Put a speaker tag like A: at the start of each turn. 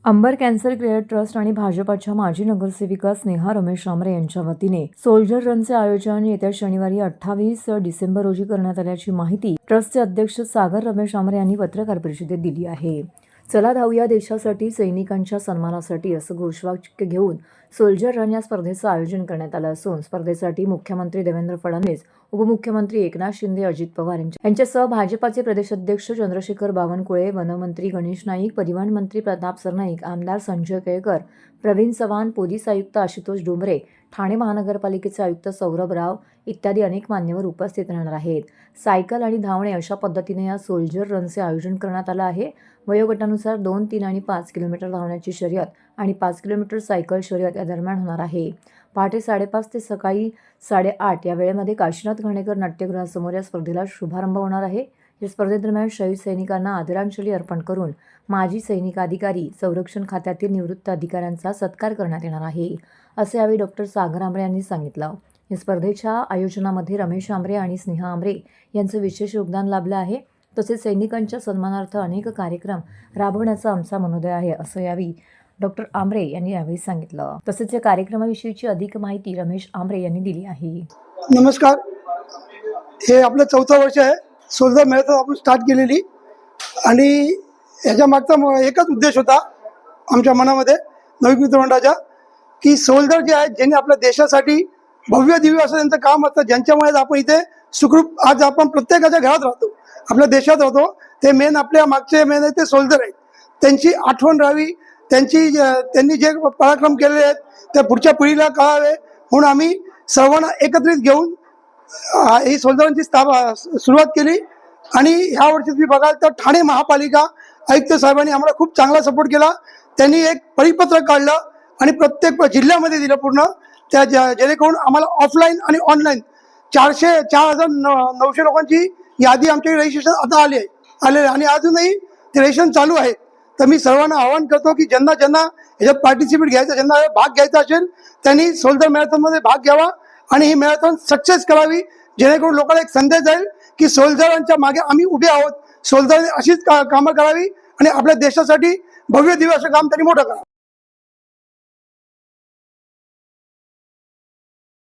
A: Ambar cancer care trust आणि भाजपाच्या माजी नगरसेविका स्नेहा रमेश आमरे यांच्या वतीने सोल्जर रनचे आयोजन येत्या शनिवारी 28 डिसेंबर रोजी करण्यात आल्याची माहिती ट्रस्टचे अध्यक्ष सागर रमेश आमरे यांनी पत्रकार परिषदेत दिली आहे. चला धावूया देशासाठी, सैनिकांच्या सन्मानासाठी असं घोषवाक्य घेऊन सोल्जर रन या स्पर्धेचं आयोजन करण्यात आलं असून स्पर्धेसाठी मुख्यमंत्री देवेंद्र फडणवीस, उपमुख्यमंत्री एकनाथ शिंदे, अजित पवार यांच्यासह भाजपाचे प्रदेशाध्यक्ष चंद्रशेखर बावनकुळे, वनमंत्री गणेश नाईक, परिवहन मंत्री प्रताप सरनाईक, आमदार संजय केळकर, प्रवीण चव्हाण, पोलीस आयुक्त आशुतोष डोंबरे, ठाणे महानगरपालिकेचे आयुक्त सौरभ राव इत्यादी अनेक मान्यवर उपस्थित राहणार आहेत. सायकल आणि धावणे अशा पद्धतीने या सोल्जर रनचे आयोजन करण्यात आलं आहे. वयोगटानुसार 2, 3 आणि 5 किलोमीटर धावण्याची शर्यत आणि 5 किलोमीटर सायकल शर्यत या दरम्यान होणार आहे. पहाटे 5:30 ते सकाळी 8:30 या वेळेमध्ये काशीनाथ घाणेकर नाट्यगृहासमोर या स्पर्धेला शुभारंभ होणार आहे. या स्पर्धेदरम्यान शहीद सैनिकांना आदरांजली अर्पण करून माजी सैनिक अधिकारी, संरक्षण खात्यातील निवृत्त अधिकाऱ्यांचा सत्कार करण्यात येणार आहे, असे यावेळी डॉक्टर सागर आमरे यांनी सांगितलं. या स्पर्धेच्या आयोजनामध्ये रमेश आमरे आणि स्नेहा आमरे यांचं विशेष योगदान लाभलं आहे. तसेच सैनिकांच्या सन्मानार्थ अनेक कार्यक्रम राबवण्याचा आमचा मनोदय आहे, असं यावेळी डॉक्टर आमरे यांनी यावेळी सांगितलं. तसेच या कार्यक्रमाविषयीची अधिक माहिती रमेश आमरे यांनी दिली आहे.
B: नमस्कार. हे आपलं 4थं वर्ष आहे. सोल्जर मॅरेथॉन आपण स्टार्ट केलेली आणि ह्याच्या मागचा एकच उद्देश होता आमच्या मनामध्ये नवीन मित्रमंडळाच्या, की सोल्जर जे आहेत ज्यांनी आपल्या देशासाठी भव्य दिव्य असं त्यांचं काम असतं, ज्यांच्यामुळे आपण इथे सुखरूप आज आपण प्रत्येकाच्या घरात राहतो, आपल्या देशात राहतो, ते मेन आपल्या मागचे मेन आहे ते सोल्जर आहेत. त्यांची आठवण राहावी, त्यांनी जे पराक्रम केलेले आहेत ते पुढच्या पिढीला कळावे म्हणून आम्ही सर्वांना एकत्रित घेऊन ही सोल्जरांची सुरुवात केली. आणि ह्या वर्षी तुम्ही बघाल तर ठाणे महापालिका आयुक्त साहेबांनी आम्हाला खूप चांगला सपोर्ट केला. त्यांनी एक परिपत्रक काढलं आणि प्रत्येक जिल्ह्यामध्ये दिलं पूर्ण, त्या जेणेकरून आम्हाला ऑफलाईन आणि ऑनलाईन 4,900 लोकांची यादी आमच्या रजिस्ट्रेशन आता आले आणि अजूनही ते रजिस्ट्रेशन चालू आहे. तर मी सर्वांना आवाहन करतो की ज्यांना ह्याच्यात पार्टिसिपेट घ्यायचं, ज्यांना भाग घ्यायचा असेल त्यांनी सोल्जर मॅरेथॉनमध्ये भाग घ्यावा आणि ही मॅरेथॉन सक्सेस करावी, जेणेकरून लोकांना एक संदेश जाईल की सोल्जरांच्या मागे आम्ही उभे आहोत. सोल्जरने अशीच कामं करावी आणि आपल्या देशासाठी भव्य दिव्य असं काम त्यांनी मोठं करावं.